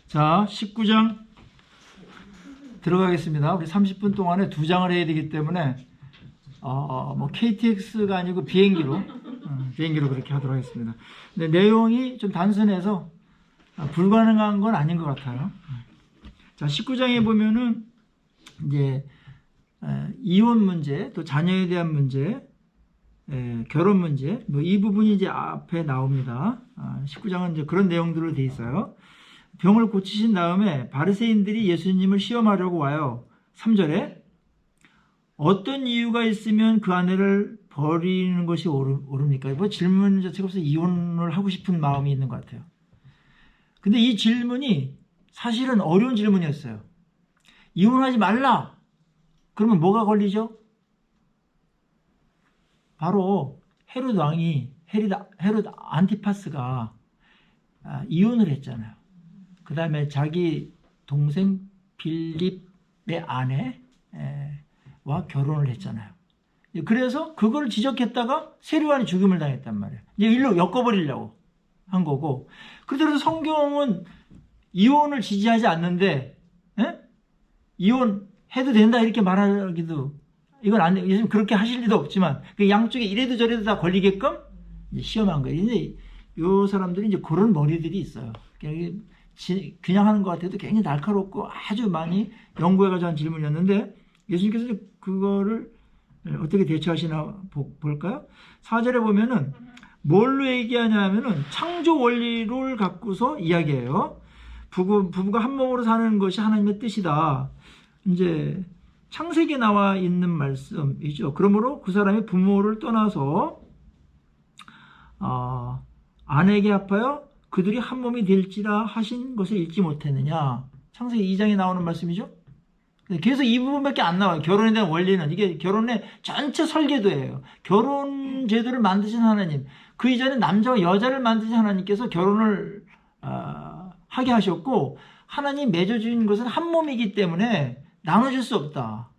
자, 19장 들어가겠습니다. 우리 30분 동안에 2장을 해야 되기 때문에 뭐 KTX가 아니고 비행기로 그렇게 하도록 하겠습니다. 근데 내용이 좀 단순해서 불가능한 건 아닌 것 같아요. 자, 19장에 보면은 이제 이혼 문제, 또 자녀에 대한 문제, 결혼 문제, 뭐 이 부분이 이제 앞에 나옵니다. 19장은 이제 그런 내용들로 돼 있어요. 병을 고치신 다음에 바리새인들이 예수님을 시험하려고 와요. 3절에 어떤 이유가 있으면 그 아내를 버리는 것이 옳습니까? 뭐 질문 자체가 없어 이혼을 하고 싶은 마음이 있는 것 같아요. 근데 이 질문이 사실은 어려운 질문이었어요. 이혼하지 말라. 그러면 뭐가 걸리죠? 바로 헤롯 왕이 헤롯 안티파스가 이혼을 했잖아요. 그 다음에 자기 동생 빌립의 아내와 결혼을 했잖아요. 그래서 그걸 지적했다가 세리완이 죽임을 당했단 말이에요. 이제 일로 엮어버리려고 한 거고. 그래서 성경은 이혼을 지지하지 않는데, 이혼해도 된다 이렇게 말하기도, 이건 안 돼. 요즘 그렇게 하실 리도 없지만, 그 양쪽에 이래도 저래도 다 걸리게끔 시험한 거예요. 이제 요 사람들이 이제 그런 머리들이 있어요. 그냥 하는 것 같아도 굉장히 날카롭고 아주 많이 연구해가지고 한 질문이었는데, 예수님께서 그거를 어떻게 대처하시나 볼까요? 4절에 보면은 뭘로 얘기하냐 하면은 창조 원리를 갖고서 이야기해요. 부부가 한 몸으로 사는 것이 하나님의 뜻이다. 이제 창세기에 나와 있는 말씀이죠. 그러므로 그 사람이 부모를 떠나서 아내에게 합하여 그들이 한 몸이 될지라 하신 것을 읽지 못했느냐. 창세기 2장에 나오는 말씀이죠. 그래서 이 부분밖에 안 나와요. 결혼에 대한 원리는. 이게 결혼의 전체 설계도예요. 결혼 제도를 만드신 하나님, 그 이전에 남자와 여자를 만드신 하나님께서 결혼을 하게 하셨고, 하나님 맺어주신 것은 한 몸이기 때문에 나눠줄 수 없다.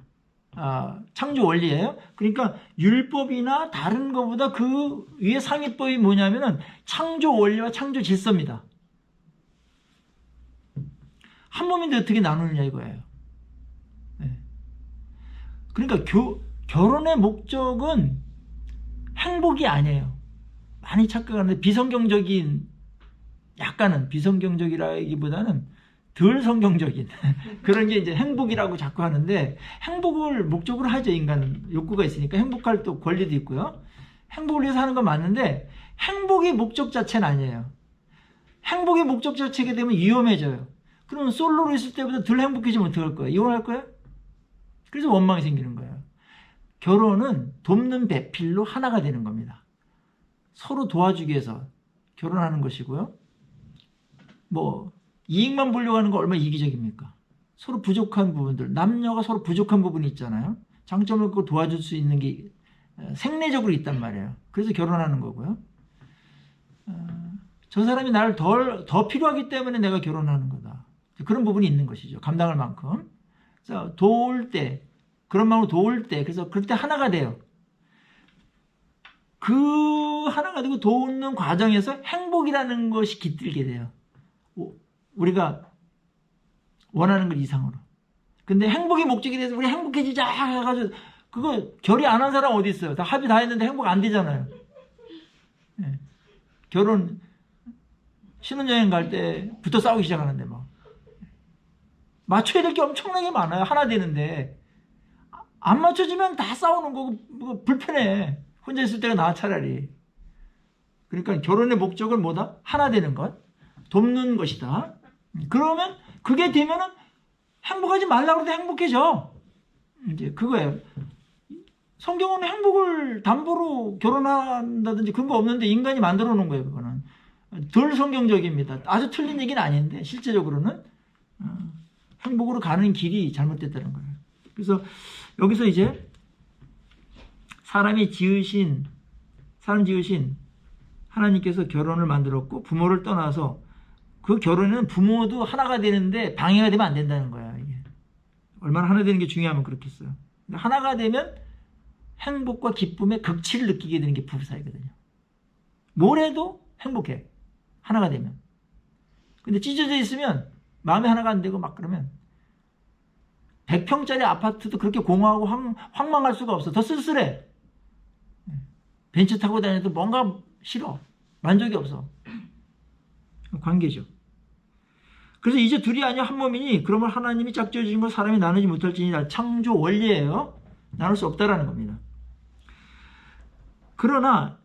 창조 원리예요. 그러니까 율법이나 다른 것보다 그 위에 상위법이 뭐냐면은 창조 원리와 창조 질서입니다. 한 몸인데 어떻게 나누느냐 이거예요. 그러니까 결혼의 목적은 행복이 아니에요. 많이 착각하는데 비성경적인, 약간은 비성경적이라기보다는 덜 성경적인 그런 게 이제 행복이라고 자꾸 하는데, 행복을 목적으로 하죠. 인간은 욕구가 있으니까 행복할 또 권리도 있고요. 행복을 위해서 하는 건 맞는데 행복이 목적 자체는 아니에요. 행복이 목적 자체가 되면 위험해져요. 그러면 솔로로 있을 때보다 덜 행복해지면 어떡할 거예요? 이혼할 거예요? 그래서 원망이 생기는 거예요. 결혼은 돕는 배필로 하나가 되는 겁니다. 서로 도와주기 위해서 결혼하는 것이고요. 뭐 이익만 보려고 하는 거 얼마나 이기적입니까? 서로 부족한 부분들, 남녀가 서로 부족한 부분이 있잖아요. 장점을 갖고 도와줄 수 있는 게 생리적으로 있단 말이에요. 그래서 결혼하는 거고요. 저 사람이 나를 더 필요하기 때문에 내가 결혼하는 거다. 그런 부분이 있는 것이죠. 감당할 만큼. 도울 때, 그런 마음으로 도울 때, 그래서 그럴 때 하나가 돼요. 그 하나가 되고 도우는 과정에서 행복이라는 것이 깃들게 돼요. 우리가 원하는 것 이상으로. 근데 행복이 목적이 돼서 우리 행복해지자 해가지고, 그거 결의 안 한 사람 어디 있어요? 다 합의 다 했는데 행복 안 되잖아요. 결혼, 신혼여행 갈 때부터 싸우기 시작하는데 막. 맞춰야 될 게 엄청나게 많아요. 하나 되는데 안 맞춰지면 다 싸우는 거고 뭐 불편해. 혼자 있을 때가 나아 차라리. 그러니까 결혼의 목적은 뭐다? 하나 되는 것, 돕는 것이다. 그러면 그게 되면은 행복하지 말라고 해도 행복해져. 이제 그거예요. 성경은 행복을 담보로 결혼한다든지 그런 거 없는데 인간이 만들어 놓은 거예요. 그거는 덜 성경적입니다. 아주 틀린 얘기는 아닌데 실제적으로는 행복으로 가는 길이 잘못됐다는 거예요. 그래서 여기서 이제 사람 지으신 하나님께서 결혼을 만들었고 부모를 떠나서 그 결혼은 부모도 하나가 되는데 방해가 되면 안 된다는 거야. 이게 얼마나 하나 되는 게 중요하면 그렇겠어요. 근데 하나가 되면 행복과 기쁨의 극치를 느끼게 되는 게 부부 사이거든요. 뭘 해도 행복해. 하나가 되면. 근데 찢어져 있으면 마음에 하나가 안 되고 막 그러면 100평짜리 아파트도 그렇게 공허하고 황망할 수가 없어. 더 쓸쓸해. 벤츠 타고 다녀도 뭔가 싫어. 만족이 없어. 관계죠. 그래서 이제 둘이 아니야 한 몸이니 그러면 하나님이 짝지어 주신 걸 사람이 나누지 못할지니 창조 원리예요. 나눌 수 없다라는 겁니다. 그러나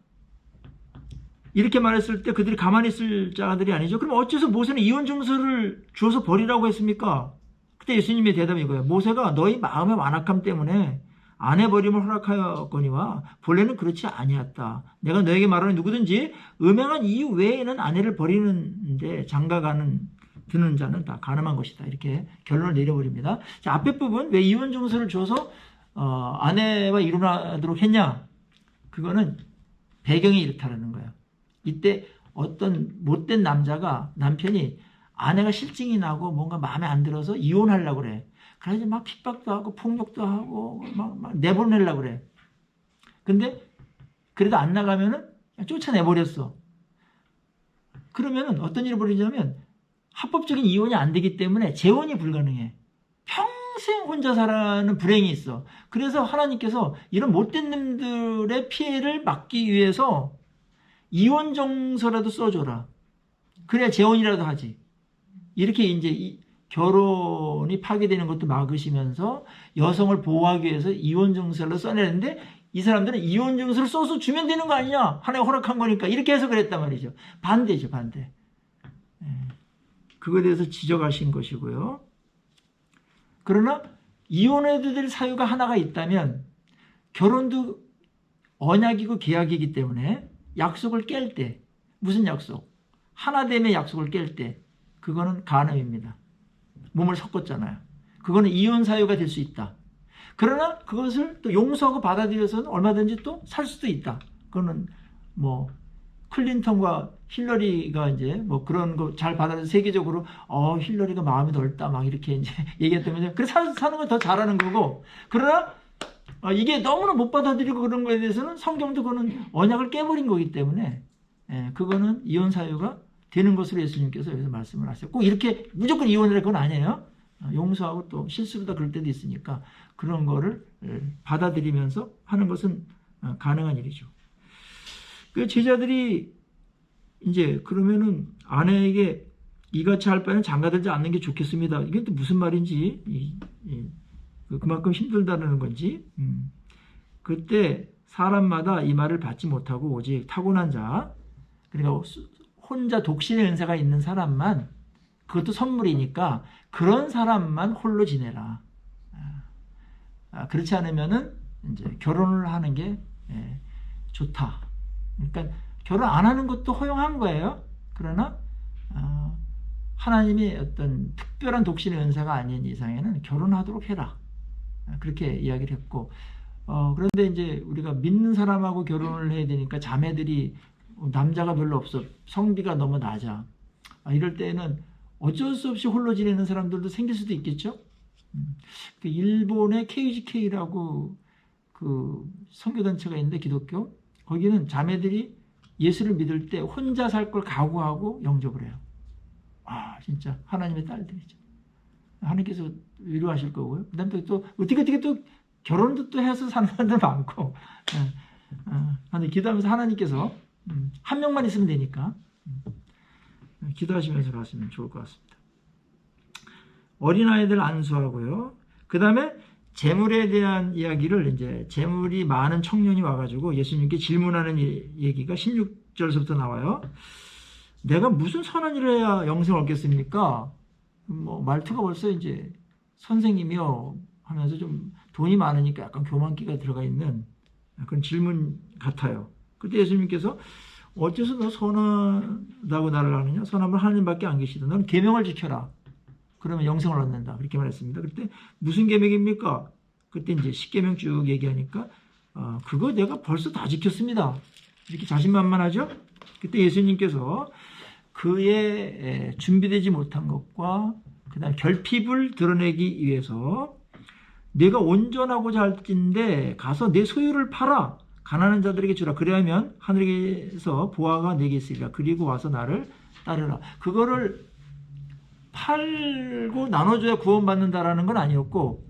이렇게 말했을 때 그들이 가만히 있을 자들이 아니죠. 그럼 어째서 모세는 이혼 증서를 주어서 버리라고 했습니까? 그때 예수님의 대답이 이거예요. 모세가 너희 마음의 완악함 때문에 아내 버림을 허락하였거니와 본래는 그렇지 아니었다. 내가 너에게 말하는 누구든지 음행한 이유 외에는 아내를 버리는데 장가가는 드는 자는 다 가늠한 것이다. 이렇게 결론을 내려버립니다. 자, 앞에 부분 왜 이혼 증서를 줘서 아내와 이혼하도록 했냐? 그거는 배경이 이렇다는 거예요. 이때 어떤 못된 남편이 아내가 실증이 나고 뭔가 마음에 안 들어서 이혼하려고 그래. 그래서 막 핍박도 하고 폭력도 하고 막 내보내려고 그래. 근데 그래도 안 나가면은 쫓아내버렸어. 그러면은 어떤 일이 벌어지냐면 합법적인 이혼이 안 되기 때문에 재혼이 불가능해. 평생 혼자 살아는 불행이 있어. 그래서 하나님께서 이런 못된 놈들의 피해를 막기 위해서 이혼 정서라도 써줘라. 그래야 재혼이라도 하지. 이렇게 이제 결혼이 파괴되는 것도 막으시면서 여성을 보호하기 위해서 이혼 증서를 써내는데 이 사람들은 이혼 증서를 써서 주면 되는 거 아니냐? 하나님 허락한 거니까 이렇게 해서 그랬단 말이죠. 반대죠, 반대. 그거에 대해서 지적하신 것이고요. 그러나 이혼해도 될 사유가 하나가 있다면 결혼도 언약이고 계약이기 때문에 약속을 깰 때, 무슨 약속? 하나됨의 약속을 깰 때 그거는 간음입니다. 몸을 섞었잖아요. 그거는 이혼 사유가 될 수 있다. 그러나 그것을 또 용서하고 받아들여서는 얼마든지 또 살 수도 있다. 그거는 뭐 클린턴과 힐러리가 이제 뭐 그런 거 잘 받아들여서 세계적으로 힐러리가 마음이 넓다 막 이렇게 이제 얘기했다면서 그래서 사는 걸 더 잘하는 거고. 그러나 이게 너무나 못 받아들이고 그런 거에 대해서는 성경도 그거는 언약을 깨버린 거기 때문에 그거는 이혼 사유가 되는 것으로 예수님께서 여기서 말씀을 하셨고 꼭 이렇게 무조건 이혼을 할 건 아니에요. 용서하고 또 실수로 다 그럴 때도 있으니까 그런 거를 받아들이면서 하는 것은 가능한 일이죠. 그 제자들이 이제 그러면은 아내에게 이같이 할 바에는 장가들지 않는 게 좋겠습니다. 이게 또 무슨 말인지 그만큼 힘들다는 건지 그때 사람마다 이 말을 받지 못하고 오직 타고난 자 그러니까 혼자 독신의 은사가 있는 사람만 그것도 선물이니까 그런 사람만 홀로 지내라. 그렇지 않으면은 이제 결혼을 하는 게 좋다. 그러니까 결혼 안 하는 것도 허용한 거예요. 그러나 하나님의 어떤 특별한 독신의 은사가 아닌 이상에는 결혼하도록 해라. 그렇게 이야기를 했고 그런데 이제 우리가 믿는 사람하고 결혼을 해야 되니까 자매들이 남자가 별로 없어. 성비가 너무 낮아. 이럴 때는 어쩔 수 없이 홀로 지내는 사람들도 생길 수도 있겠죠. 그 일본의 KGK라고 그 선교단체가 있는데 기독교 거기는 자매들이 예수를 믿을 때 혼자 살 걸 각오하고 영접을 해요. 진짜 하나님의 딸들이죠. 하나님께서 위로하실 거고요. 그다음에 또 어떻게 또 결혼도 또 해서 사는 사람들 많고. 근데 기도하면서 하나님께서 한 명만 있으면 되니까 기도하시면서 가시면 좋을 것 같습니다. 어린아이들 안수하고요. 그 다음에 재물에 대한 이야기를 이제 재물이 많은 청년이 와가지고 예수님께 질문하는 얘기가 16절서부터 나와요. 내가 무슨 선한 일을 해야 영생을 얻겠습니까? 뭐 말투가 벌써 이제 선생님이요 하면서 좀 돈이 많으니까 약간 교만기가 들어가 있는 그런 질문 같아요. 그때 예수님께서 어째서 너 선하다고 나를 하느냐? 선함은 하나님밖에 안 계시다. 너는 계명을 지켜라. 그러면 영생을 얻는다. 그렇게 말했습니다. 그때 무슨 계명입니까? 그때 이제 10계명 쭉 얘기하니까 그거 내가 벌써 다 지켰습니다. 이렇게 자신만만하죠? 그때 예수님께서 그의 준비되지 못한 것과 그다음 결핍을 드러내기 위해서 내가 온전하고자 할진대 가서 내 소유를 팔아 가난한 자들에게 주라. 그래야면 하늘에서 보화가 내게 있으리라. 그리고 와서 나를 따르라. 그거를 팔고 나눠줘야 구원받는다라는 건 아니었고,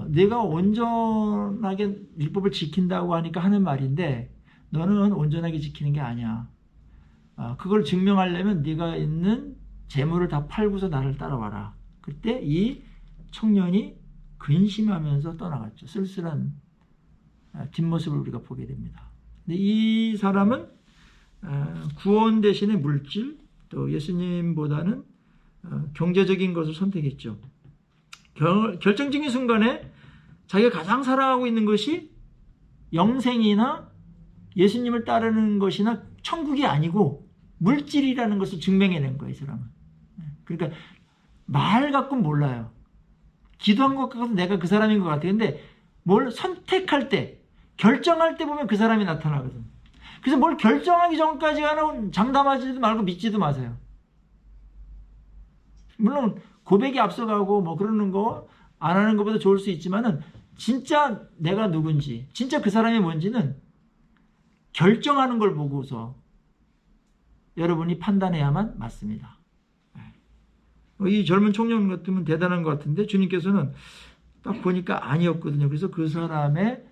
내가 온전하게 율법을 지킨다고 하니까 하는 말인데 너는 온전하게 지키는 게 아니야. 그걸 증명하려면 네가 있는 재물을 다 팔고서 나를 따라와라. 그때 이 청년이 근심하면서 떠나갔죠. 쓸쓸한 뒷모습을 우리가 보게 됩니다. 근데 이 사람은 구원 대신에 물질, 또 예수님보다는 경제적인 것을 선택했죠. 결정적인 순간에 자기가 가장 사랑하고 있는 것이 영생이나 예수님을 따르는 것이나 천국이 아니고 물질이라는 것을 증명해낸 거예요, 이 사람은. 그러니까 말 갖고는 몰라요. 기도한 것 같아서 내가 그 사람인 것 같아요. 근데 뭘 선택할 때, 결정할 때 보면 그 사람이 나타나거든. 그래서 뭘 결정하기 전까지는 장담하지도 말고 믿지도 마세요. 물론 고백이 앞서가고 뭐 그러는 거 안 하는 것보다 좋을 수 있지만은 진짜 내가 누군지, 진짜 그 사람이 뭔지는 결정하는 걸 보고서 여러분이 판단해야만 맞습니다. 이 젊은 청년 같으면 대단한 것 같은데 주님께서는 딱 보니까 아니었거든요. 그래서 그 사람의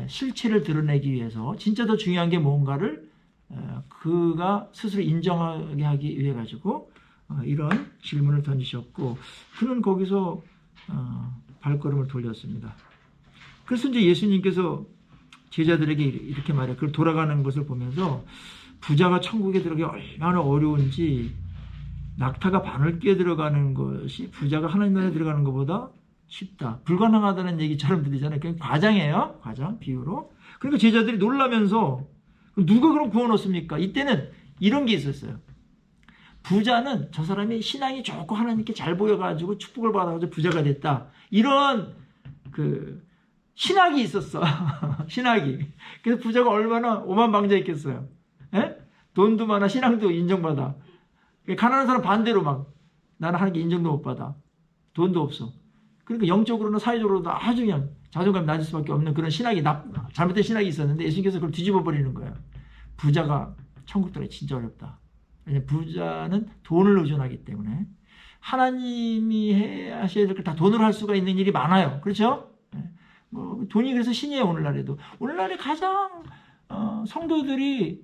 실체를 드러내기 위해서 진짜 더 중요한 게 뭔가를 그가 스스로 인정하게 하기 위해 가지고 이런 질문을 던지셨고, 그는 거기서 발걸음을 돌렸습니다. 그래서 이제 예수님께서 제자들에게 이렇게 말해요. 그걸 돌아가는 것을 보면서 부자가 천국에 들어가기 얼마나 어려운지, 낙타가 바늘 꿰 들어가는 것이 부자가 하나님 나라에 들어가는 것보다 쉽다. 불가능하다는 얘기처럼 들리잖아요. 그냥 과장이에요. 과장, 비유로. 그러니까 제자들이 놀라면서 누가 그럼 구원 얻습니까? 이때는 이런 게 있었어요. 부자는 저 사람이 신앙이 좋고 하나님께 잘 보여가지고 축복을 받아가지고 부자가 됐다. 이런 그 신학이 있었어. 신학이. 그래서 부자가 얼마나 오만방자했겠어요. 에? 돈도 많아, 신앙도 인정받아. 가난한 사람 반대로 막 나는 하나님께 인정도 못 받아. 돈도 없어. 그러니까 영적으로나 사회적으로도 아주 그냥 자존감이 낮을 수밖에 없는 그런 신학이, 잘못된 신학이 있었는데 예수님께서 그걸 뒤집어 버리는 거예요. 부자가 천국 들어가기 진짜 어렵다. 왜냐하면 부자는 돈을 의존하기 때문에 하나님이 하셔야 될 걸 다 돈으로 할 수가 있는 일이 많아요. 그렇죠? 뭐 돈이 그래서 신이에요. 오늘날에도. 오늘날에 가장 성도들이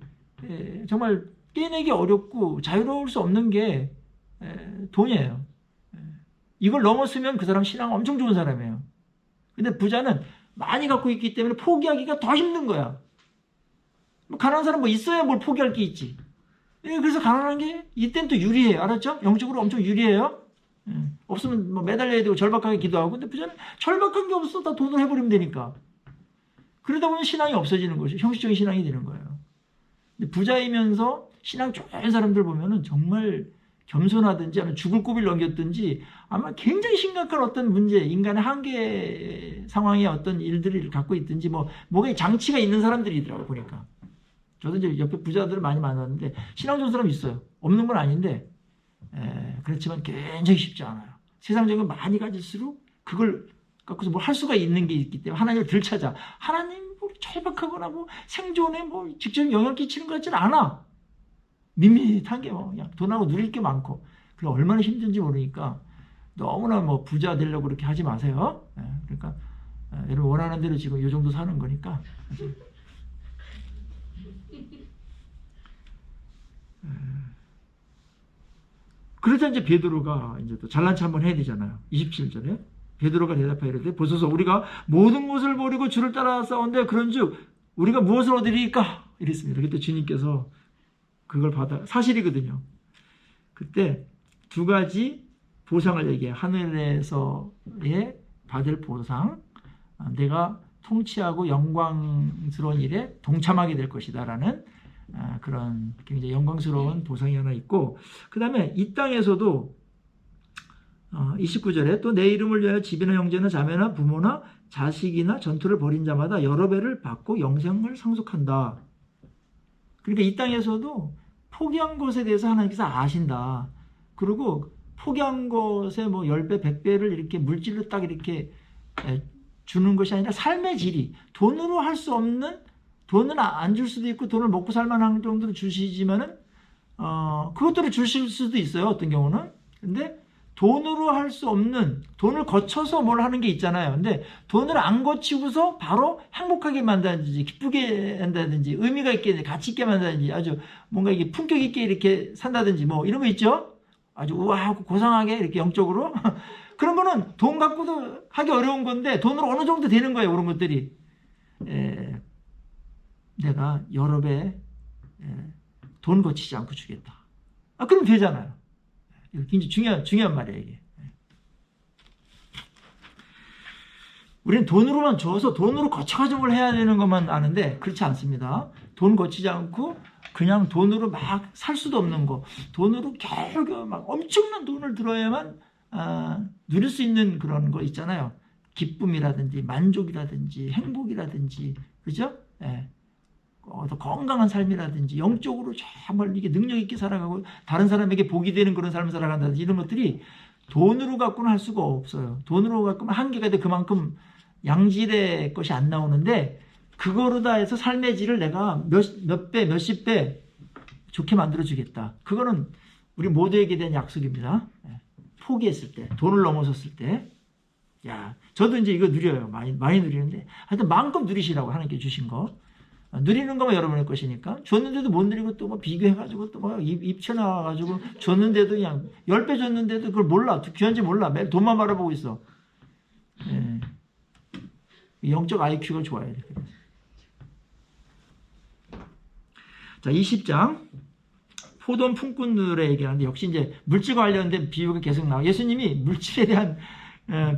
정말 떼내기 어렵고 자유로울 수 없는 게 돈이에요. 이걸 넘었으면 그 사람 신앙 엄청 좋은 사람이에요. 근데 부자는 많이 갖고 있기 때문에 포기하기가 더 힘든 거야. 가난한 사람 뭐 있어야 뭘 포기할 게 있지. 그래서 가난한 게 이때는 또 유리해요. 알았죠? 영적으로 엄청 유리해요. 없으면 뭐 매달려야 되고 절박하게 기도하고. 근데 부자는 절박한 게 없어. 다 돈을 해버리면 되니까. 그러다 보면 신앙이 없어지는 거죠. 형식적인 신앙이 되는 거예요. 근데 부자이면서 신앙 좋은 사람들 보면은 정말 겸손하든지 아니면 죽을 고비를 넘겼든지 아마 굉장히 심각한 어떤 문제, 인간의 한계 상황에 어떤 일들을 갖고 있든지 뭐가 장치가 있는 사람들이더라고 보니까. 저도 이제 옆에 부자들을 많이 만났는데 신앙 좋은 사람이 있어요. 없는 건 아닌데 그렇지만 굉장히 쉽지 않아요. 세상적인 걸 많이 가질수록 그걸 갖고서 뭘 할 수가 있는 게 있기 때문에 하나님을 덜 찾아. 하나님 뭐 절박하거나 뭐 생존에 뭐 직접 영향 끼치는 것 같지는 않아. 밋밋한 게 뭐 그냥 돈하고 누릴 게 많고. 그게 얼마나 힘든지 모르니까 너무나 뭐 부자 되려고 그렇게 하지 마세요. 그러니까 여러분 원하는 대로 지금 이 정도 사는 거니까. 그러자 이제 베드로가 이제 또 잘난 체 한번 해야 되잖아요. 27절에 베드로가 대답하여 이르되 보소서 우리가 모든 것을 버리고 주를 따라 싸운데 그런즉 우리가 무엇을 얻으리까 이랬습니다. 그때 주님께서 그걸 받아 사실이거든요. 그때 두 가지 보상을 얘기해요. 하늘에서의 받을 보상, 내가 통치하고 영광스러운 일에 동참하게 될 것이다라는 그런 굉장히 영광스러운 보상이 하나 있고, 그 다음에 이 땅에서도 29절에 또 내 이름을 위하여 집이나 형제나 자매나 부모나 자식이나 전투를 벌인 자마다 여러 배를 받고 영생을 상속한다. 그러니까 이 땅에서도 포기한 것에 대해서 하나님께서 아신다. 그리고 포기한 것에 뭐 10배, 100배를 이렇게 물질로 딱 이렇게 주는 것이 아니라 삶의 질이 돈으로 할 수 없는, 돈은 안 줄 수도 있고 돈을 먹고 살만한 정도로 주시지만은 그것들을 주실 수도 있어요. 어떤 경우는. 근데 돈으로 할 수 없는, 돈을 거쳐서 뭘 하는 게 있잖아요. 근데 돈을 안 거치고서 바로 행복하게 만든다든지 기쁘게 한다든지 의미가 있게 가치 있게 만든다든지 아주 뭔가 이게 품격 있게 이렇게 산다든지 뭐 이런 거 있죠. 아주 우아하고 고상하게 이렇게 영적으로 그런 거는 돈 갖고도 하기 어려운 건데 돈으로 어느 정도 되는 거예요. 그런 것들이. 내가 여러 배 돈 거치지 않고 주겠다. 그럼 되잖아요. 이거 굉장히 중요한 말이에요, 이게. 우리는 돈으로만 줘서 돈으로 거쳐가지고 해야 되는 것만 아는데 그렇지 않습니다. 돈 거치지 않고 그냥 돈으로 막 살 수도 없는 거, 돈으로 겨우겨우 막 엄청난 돈을 들어야만 누릴 수 있는 그런 거 있잖아요. 기쁨이라든지 만족이라든지 행복이라든지, 그죠? 예. 더 건강한 삶이라든지 영적으로 정말 이게 능력 있게 살아가고 다른 사람에게 복이 되는 그런 삶을 살아간다든지 이런 것들이 돈으로 갖고는 할 수가 없어요. 돈으로 갖고는 한계가 돼 그만큼 양질의 것이 안 나오는데 그거로 다 해서 삶의 질을 내가 몇 배, 몇십 배 좋게 만들어 주겠다. 그거는 우리 모두에게 대한 약속입니다. 포기했을 때, 돈을 넘어섰을 때. 야, 저도 이제 이거 누려요. 많이 누리는데 하여튼 마음껏 누리시라고 하나님께 주신 거. 누리는 거면 여러분의 것이니까 줬는데도 못 누리고 또 막 비교해가지고 또 막 입 튀어나와가지고 줬는데도 그냥 10배 줬는데도 그걸 몰라. 귀한지 몰라. 매일 돈만 바라보고 있어. 예. 영적 IQ가 좋아야 돼. 자, 20장 포도원 품꾼들의 얘기하는데 역시 이제 물질과 관련된 비유가 계속 나와. 예수님이 물질에 대한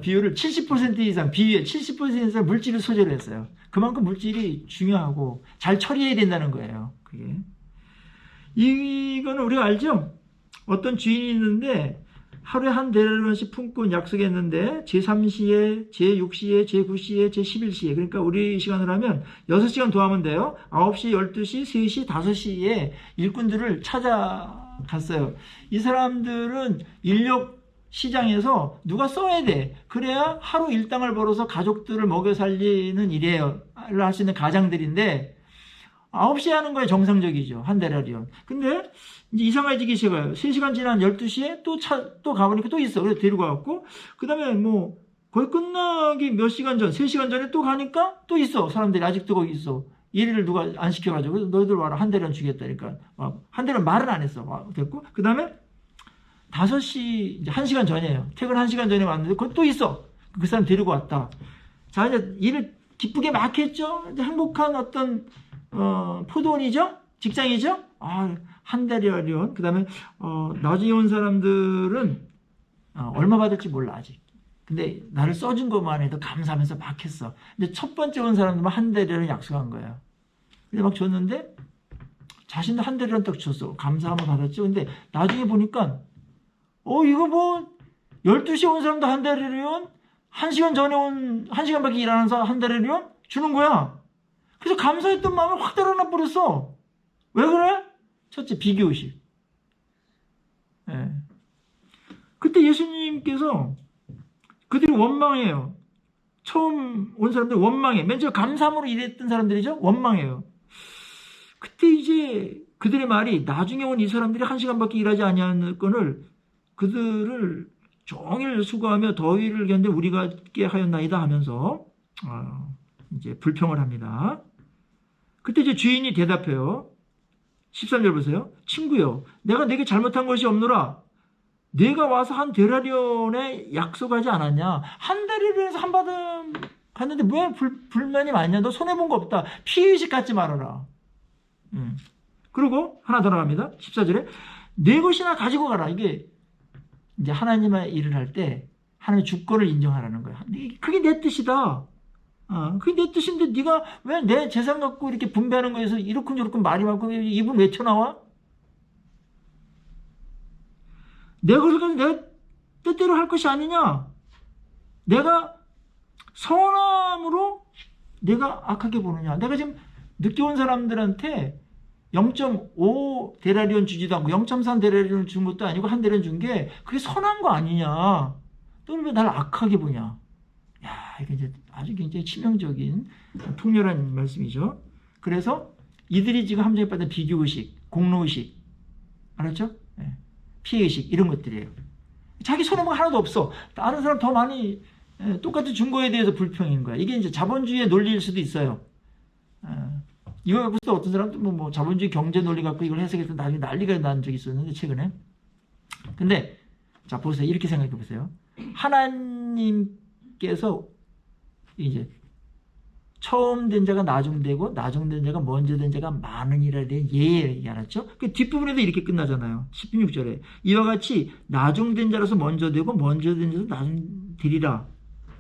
비유를 70% 이상, 비유에 70% 이상 물질을 소재로 했어요. 그만큼 물질이 중요하고 잘 처리해야 된다는 거예요. 그게. 이거는 우리가 알죠? 어떤 주인이 있는데 하루에 한 데나리온씩 품꾼 약속했는데 제3시에, 제6시에, 제9시에, 제11시에, 그러니까 우리 시간으로 하면 6시간 더 하면 돼요. 9시, 12시, 3시, 5시에 일꾼들을 찾아갔어요. 이 사람들은 인력 시장에서 누가 써야 돼. 그래야 하루 일당을 벌어서 가족들을 먹여 살리는 일을 할 수 있는 가장들인데 9시에 하는 거에 정상적이죠. 한 데나리온. 근데 이제 이상해지기 시작해요. 3시간 지난 12시에 또 가보니까 또 있어. 그래서 데리고 왔고, 그 다음에 뭐 거의 끝나기 몇 시간 전, 3시간 전에 또 가니까 또 있어. 사람들이 아직도 거기 있어. 일을 누가 안 시켜가지고. 그래서 너희들 와라. 한 데나리온 주겠다. 그러니까 한 데나리온 말은 안 했어. 됐고. 그 다음에 5시, 이제 1시간 전이에요. 퇴근 1시간 전에 왔는데, 거기 또 있어. 그 사람 데리고 왔다. 자, 이제 일을 기쁘게 막 했죠? 이제 행복한 어떤, 포도원이죠? 직장이죠? 한 데나리온. 그 다음에, 나중에 온 사람들은, 얼마 받을지 몰라, 아직. 근데 나를 써준 것만 해도 감사하면서 막 했어. 근데 첫 번째 온 사람들만 한 데나리온 약속한 거예요. 근데 막 줬는데, 자신도 한 데나리온 딱 줬어. 감사함을 받았죠? 근데 나중에 보니까, 이거 뭐 12시에 온 사람도 한 데나리온, 1시간 전에 1시간밖에 일 안 한 사람 한 데나리온 주는 거야. 그래서 감사했던 마음을 확 달아나 버렸어. 왜 그래? 첫째, 비교의식. 예. 그때 예수님께서 그들이 원망해요. 처음 온 사람들 원망해. 맨 처음 감사함으로 일했던 사람들이죠. 원망해요. 그때 이제 그들의 말이 나중에 온 이 사람들이 1시간밖에 일하지 아니하는 건을 그들을 종일 수고하며 더위를 견뎌 우리가 있게 하였나이다 하면서 이제 불평을 합니다. 그때 이제 주인이 대답해요. 13절 보세요. 친구요, 내가 내게 잘못한 것이 없노라. 내가 와서 한 데나리온에 약속하지 않았냐? 한 데나리온에서 한 받음 갔는데 왜 불만이 많냐? 너 손해본 거 없다. 피의식 갖지 말아라. 그리고 하나 더 나갑니다. 14절에 내 것이나 가지고 가라. 이게 이제 하나님의 일을 할 때 하나님의 주권을 인정하라는 거야. 그게 내 뜻이다. 그게 내 뜻인데 네가 왜 내 재산 갖고 이렇게 분배하는 거에서 이렇쿵저렇쿵 말이 많고 입은 왜 튀어나와? 내 것을 가지고 내 뜻대로 할 것이 아니냐? 내가 선함으로 내가 악하게 보느냐? 내가 지금 늦게 온 사람들한테 0.5 데나리온 주지도 않고 0.3 데나리온 준 것도 아니고 한 데나리온 준 게 그게 선한 거 아니냐? 또는 왜 나를 악하게 보냐? 야, 이게 이제 아주 굉장히 치명적인 통렬한 말씀이죠. 그래서 이들이 지금 함정에 빠진 비교의식, 공로의식, 알았죠? 네. 피해의식 이런 것들이에요. 자기 손해보가 하나도 없어. 다른 사람 더 많이 똑같은 준 거에 대해서 불평인 거야. 이게 이제 자본주의의 논리일 수도 있어요. 이거 갖고서 어떤 사람도 뭐 자본주의 경제 논리 갖고 이걸 해석해서 나중에 난리가 난 적이 있었는데, 최근에. 근데 자, 보세요. 이렇게 생각해 보세요. 하나님께서 이제 처음 된 자가 나중되고 나중된 자가 먼저 된 자가 많으니라 대한 예에 알았죠? 그 뒷부분에도 이렇게 끝나잖아요. 16절에 이와 같이 나중된 자로서 먼저 되고 먼저 된 자로서 나중되리라.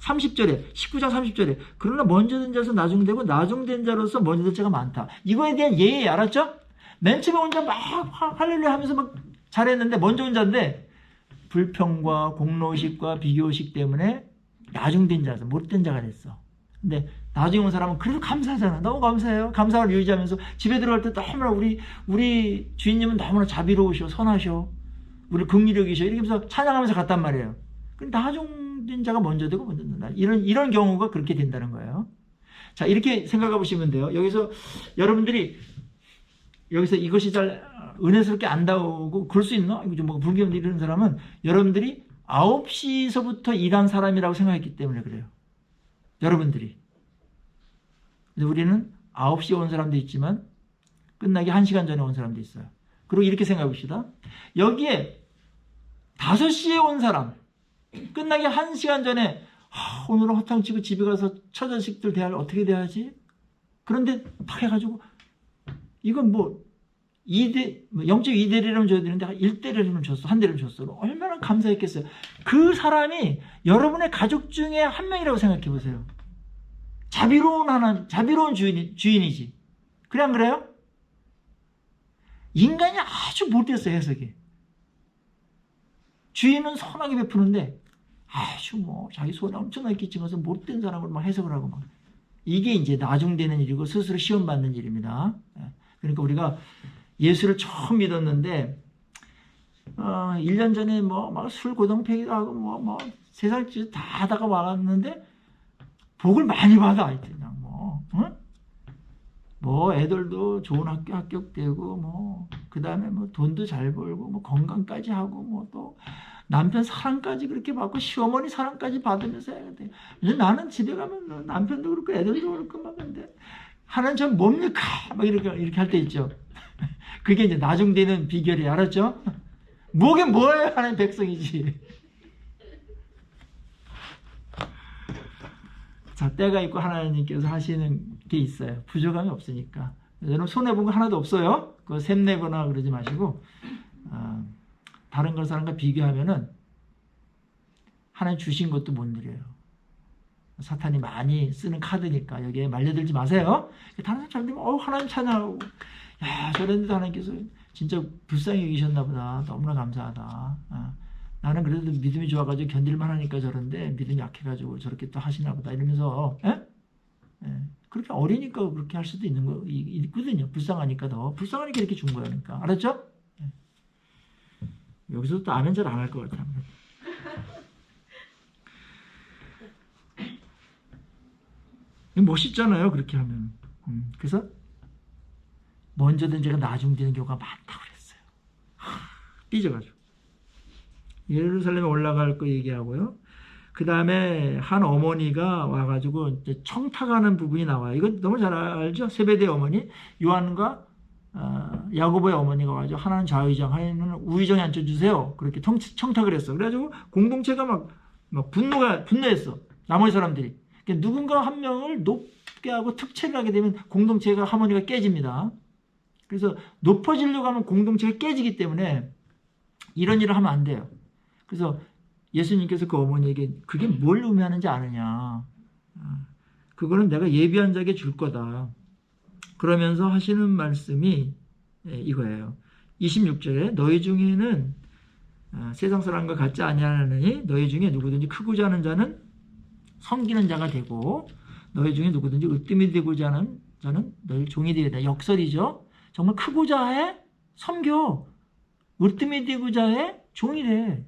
30절에 19장 30절에 그러나 먼저 된 자로서 나중되고 나중된 자로서 먼저 된 자가 많다. 이거에 대한 예에 알았죠? 맨 처음에 혼자 막 할렐루야 하면서 막 잘했는데 먼저 온 자인데 불평과 공로의식과 비교의식 때문에 나중된 자로서 못된 자가 됐어. 근데 나중에 온 사람은 그래도 감사하잖아. 너무 감사해요. 감사를 유지하면서 집에 들어갈 때 너무나 우리 주인님은 너무나 자비로우셔, 선하셔, 우리 긍휼히 여기셔, 이렇게 하면서 찬양하면서 갔단 말이에요. 근데 나중된 자가 먼저 되고 먼저 된다. 이런 경우가 그렇게 된다는 거예요. 자, 이렇게 생각해 보시면 돼요. 여기서 여러분들이 여기서 이것이 잘 은혜스럽게 안 나오고 그럴 수 있나? 이거 좀 뭐 불교인들 이런 사람은 여러분들이 9시서부터 일한 사람이라고 생각했기 때문에 그래요. 여러분들이. 근데 우리는 9시에 온 사람도 있지만 끝나기 1시간 전에 온 사람도 있어요. 그리고 이렇게 생각해 봅시다. 여기에 5시에 온 사람, 끝나기 1시간 전에 오늘은 허탕치고 집에 가서 처자식들 어떻게 대하지? 그런데 탁 해가지고 이건 뭐 0.2대리라면 줘야 되는데 1대리라면 줬어. 1대리라면 줬어. 얼마나 감사했겠어요. 그 사람이 여러분의 가족 중에 한 명이라고 생각해 보세요. 자비로운 주인이지. 그래 안 그래요? 인간이 아주 못됐어요, 해석이. 주인은 선하게 베푸는데 아주 뭐 자기 손에 엄청나게 끼치면서 못된 사람을 막 해석을 하고 막. 이게 이제 나중되는 일이고 스스로 시험받는 일입니다. 그러니까 우리가 예수를 처음 믿었는데 1년 전에 뭐 막 술 고동패기도 하고 뭐 세상 짓 다 하다가 와갔는데 복을 많이 받아. 그냥 뭐 애들도 좋은 학교 합격되고 뭐 그다음에 뭐 돈도 잘 벌고 뭐 건강까지 하고 뭐 또 남편 사랑까지 그렇게 받고 시어머니 사랑까지 받으면서 해야 돼. 근데 나는 집에 가면 남편도 그렇고 애들도 그렇고 막 근데 하나님 전 뭡니까? 막 이렇게 할 때 있죠. 그게 이제 나중되는 비결이 알았죠? 뭐긴 뭐예요? 하나님 백성이지. 자, 때가 있고 하나님께서 하시는 게 있어요. 부족함이 없으니까. 여러분 손해본 거 하나도 없어요. 그거 샘내거나 그러지 마시고 다른 걸 사람과 비교하면은 하나님 주신 것도 못 누려요. 사탄이 많이 쓰는 카드니까 여기에 말려들지 마세요. 다른 사람 잘 되면 하나님 찬양하고 야 저랬는데 하나님께서 진짜 불쌍히 여기셨나 보다. 너무나 감사하다. 나는 그래도 믿음이 좋아가지고 견딜만 하니까 저런데 믿음이 약해가지고 저렇게 또 하시나 보다 이러면서 그렇게 어리니까 그렇게 할 수도 있거든요. 불쌍하니까 불쌍하니까 이렇게 준 거니까. 알았죠? 여기서 또 아멘 잘 안 할 것 같아요. 멋있잖아요. 그렇게 하면. 그래서 먼저 된 자가 나중되는 경우가 많다고 그랬어요. 삐져가지고. 예루살렘에 올라갈 거 얘기하고요. 그 다음에 한 어머니가 와가지고 이제 청탁하는 부분이 나와요. 이거 너무 잘 알죠? 세베대 어머니. 요한과 야고보의 어머니가 와가지고 하나는 좌의정, 하나는 우의정에 앉혀주세요. 그렇게 청탁을 했어. 그래가지고 공동체가 막 분노했어. 나머지 사람들이. 그러니까 누군가 한 명을 높게 하고 특채를 하게 되면 공동체가 하모니가 깨집니다. 그래서 높아지려고 하면 공동체가 깨지기 때문에 이런 일을 하면 안 돼요. 그래서 예수님께서 그 어머니에게 그게 뭘 의미하는지 아느냐. 그거는 내가 예비한 자에게 줄 거다. 그러면서 하시는 말씀이 이거예요. 26절에 너희 중에는 세상 사람과 같지 아니하느니 너희 중에 누구든지 크고자 하는 자는 섬기는 자가 되고 너희 중에 누구든지 으뜸이 되고자 하는 자는 너희 종이 되리라. 역설이죠. 정말 크고자 해? 섬겨. 으뜸이 되고자 해? 종이 돼.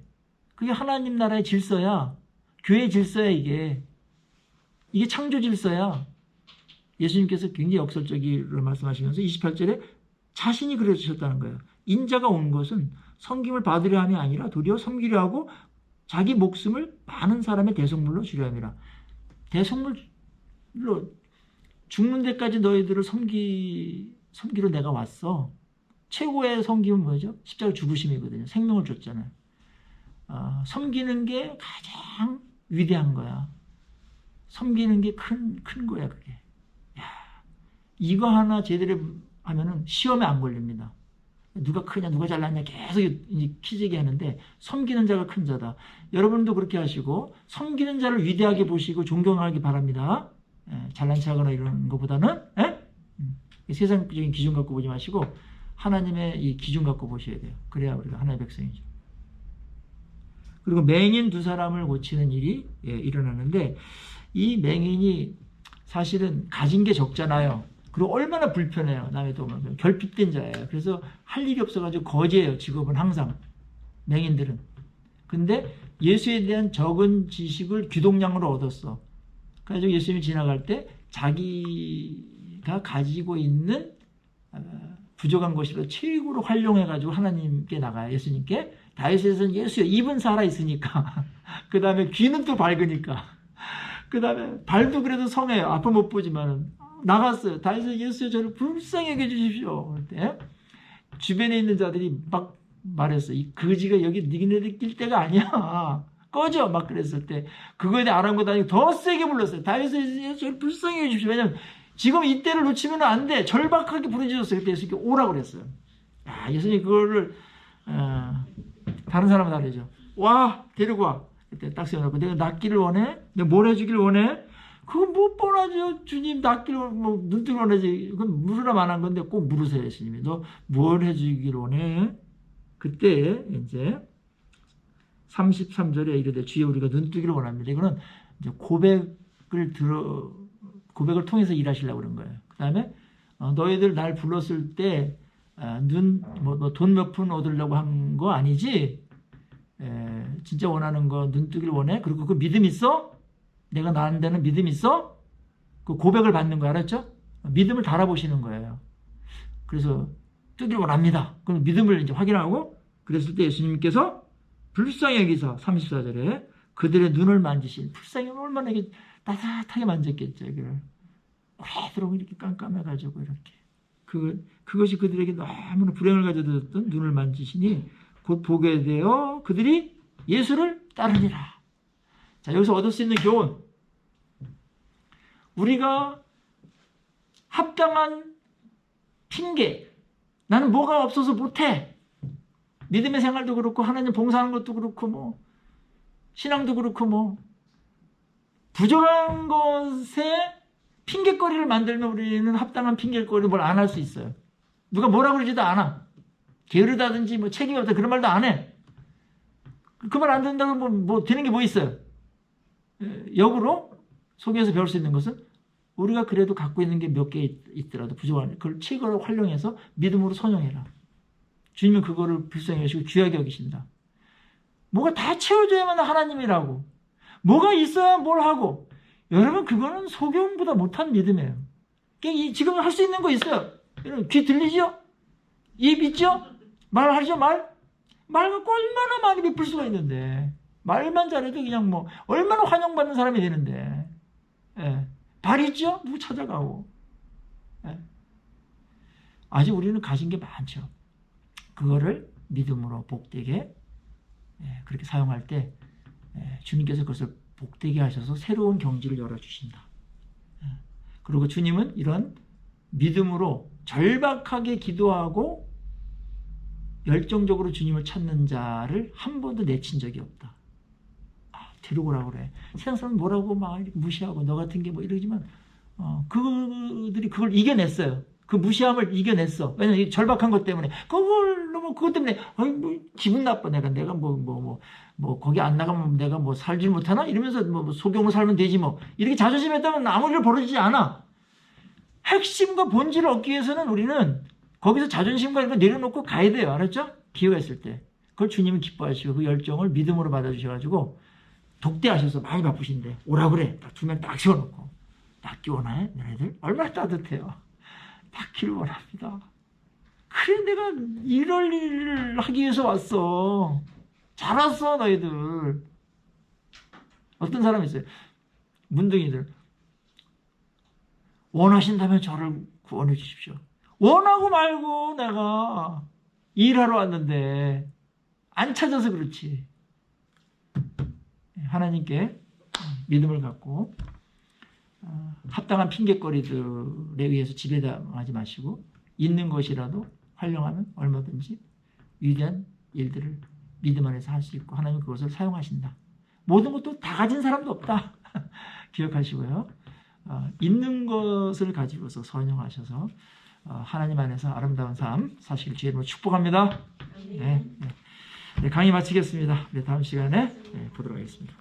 그게 하나님 나라의 질서야. 교회의 질서야 이게. 이게 창조 질서야. 예수님께서 굉장히 역설적으로 말씀하시면서 28절에 자신이 그래 주셨다는 거예요. 인자가 온 것은 섬김을 받으려 함이 아니라 도리어 섬기려 하고 자기 목숨을 많은 사람의 대속물로 주려 함이라. 대속물로 죽는 데까지 너희들을 섬기러 내가 왔어. 최고의 섬김은 뭐죠? 십자가 죽으심이거든요. 생명을 줬잖아요. 섬기는 게 가장 위대한 거야. 섬기는 게 큰 거야, 그게. 야, 이거 하나 제대로 하면은 시험에 안 걸립니다. 누가 크냐, 누가 잘났냐 계속 키재기 하는데 섬기는 자가 큰 자다. 여러분도 그렇게 하시고 섬기는 자를 위대하게 보시고 존경하기 바랍니다. 잘난 척하거나 이런 것보다는 세상적인 기준 갖고 보지 마시고 하나님의 이 기준 갖고 보셔야 돼요. 그래야 우리가 하나님의 백성이죠. 그리고 맹인 두 사람을 고치는 일이 일어나는데 이 맹인이 사실은 가진 게 적잖아요. 그리고 얼마나 불편해요. 남의 도움을. 결핍된 자예요. 그래서 할 일이 없어가지고 거지예요. 직업은 항상. 맹인들은. 근데 예수에 대한 적은 지식을 귀동량으로 얻었어. 그래서 예수님이 지나갈 때 자기가 가지고 있는 부족한 것이라 최고로 활용해가지고 하나님께 나가요. 예수님께. 다윗에서는 예수여 입은 살아있으니까. 그 다음에 귀는 또 밝으니까. 그 다음에 발도 그래도 성해요. 앞을 못 보지만은. 나갔어요. 다윗은 예수여 저를 불쌍히 여겨주십시오. 그때 주변에 있는 자들이 막 말했어. 이 거지가 여기 니네들 낄 때가 아니야. 꺼져. 막 그랬을 때 그거에 대해 아랑곳하니 더 세게 불렀어요. 다윗은 저를 불쌍히 여겨주십시오. 왜냐면 지금 이때를 놓치면 안 돼. 절박하게 부르짖었어요. 그때 예수님께 오라고 그랬어요. 예수님이 그거를 다른 사람은 다르죠. 와 데리고 와. 그때 딱 세워놓고 내가 낫기를 원해? 내가 뭘 해주길 원해? 그건 못 뻔하죠. 주님 낫기를 눈뜨기 원하지. 그건 물으라 만한 건데 꼭 물으세요. 예수님이. 너 뭘 해주길 원해? 그때 이제 33절에 이르되 주여 우리가 눈뜨기를 원합니다. 이거는 이제 고백을 통해서 일하시려고 그런 거예요. 그 다음에 너희들 날 불렀을 때 돈 몇 푼 얻으려고 한 거 아니지? 진짜 원하는 거 눈뜨기를 원해? 그리고 그 믿음 있어? 내가 나는 데는 믿음 있어? 그 고백을 받는 거 알았죠? 믿음을 달아보시는 거예요. 그래서 뜨기를 원합니다. 그럼 믿음을 이제 확인하고 그랬을 때 예수님께서 불쌍히 여기서 34절에 그들의 눈을 만지신 불쌍히 얼마나 이게 따뜻하게 만졌겠죠. 이걸 오래도록 이렇게 깜깜해가지고 이렇게 그것이 그들에게 너무나 불행을 가져다줬던 눈을 만지시니 곧 보게 되어 그들이 예수를 따르니라. 자, 여기서 얻을 수 있는 교훈. 우리가 합당한 핑계. 나는 뭐가 없어서 못해. 믿음의 생활도 그렇고 하나님 봉사하는 것도 그렇고 신앙도 그렇고 부족한 것에 핑계거리를 만들면 우리는 합당한 핑계거리를 뭘 안 할 수 있어요. 누가 뭐라 그러지도 않아. 게으르다든지 책임이 없다 그런 말도 안 해. 그 말 안 된다고 되는 게 뭐 있어요. 역으로 속에서 배울 수 있는 것은 우리가 그래도 갖고 있는 게 몇 개 있더라도 부족한 그걸 최고로 활용해서 믿음으로 선용해라. 주님은 그거를 불쌍히 여기시고 귀하게 여기신다. 뭐가 다 채워줘야만 하나님이라고. 뭐가 있어야 뭘 하고. 여러분 그거는 소경보다 못한 믿음이에요. 지금 할 수 있는 거 있어요. 여러분 귀 들리죠? 입 있죠? 말하죠? 말 갖고 얼마나 많이 베풀 수가 있는데 말만 잘해도 그냥 얼마나 환영받는 사람이 되는데. 발 있죠? 누구 찾아가고. 아직 우리는 가진 게 많죠. 그거를 믿음으로 복되게 그렇게 사용할 때 주님께서 그것을 복되게 하셔서 새로운 경지를 열어주신다. 그리고 주님은 이런 믿음으로 절박하게 기도하고 열정적으로 주님을 찾는 자를 한 번도 내친 적이 없다. 데리고 오라고 그래. 세상 사람 뭐라고 막 이렇게 무시하고 너 같은 게 이러지만 그들이 그걸 이겨냈어요. 그 무시함을 이겨냈어. 왜냐면 절박한 것 때문에 그것 때문에 기분 나빠. 내가 거기 안 나가면 내가 살지 못하나 이러면서 소경을 살면 되지 이렇게 자존심했다면 아무 일 벌어지지 않아. 핵심과 본질을 얻기 위해서는 우리는 거기서 자존심과 이런 거 내려놓고 가야 돼요. 알았죠? 기회가 있을 때. 그걸 주님은 기뻐하시고 그 열정을 믿음으로 받아주셔가지고 독대하셔서 많이 바쁘신데 오라 그래. 두 명 딱 세워놓고 낫기 원해? 너네들? 얼마나 따뜻해요. 낫기를 원합니다. 그래 내가 이럴 일을 하기 위해서 왔어. 잘 왔어 너희들. 어떤 사람이 있어요. 문둥이들. 원하신다면 저를 구원해 주십시오. 원하고 말고 내가 일하러 왔는데 안 찾아서 그렇지. 하나님께 믿음을 갖고 합당한 핑계거리들에 의해서 지배당하지 마시고 있는 것이라도 활용하면 얼마든지 위대한 일들을 믿음 안에서 할 수 있고 하나님은 그것을 사용하신다. 모든 것도 다 가진 사람도 없다. 기억하시고요. 있는 것을 가지고서 선용하셔서 하나님 안에서 아름다운 삶 사실 주의 이름으로 축복합니다. 네, 강의 마치겠습니다. 다음 시간에 보도록 하겠습니다.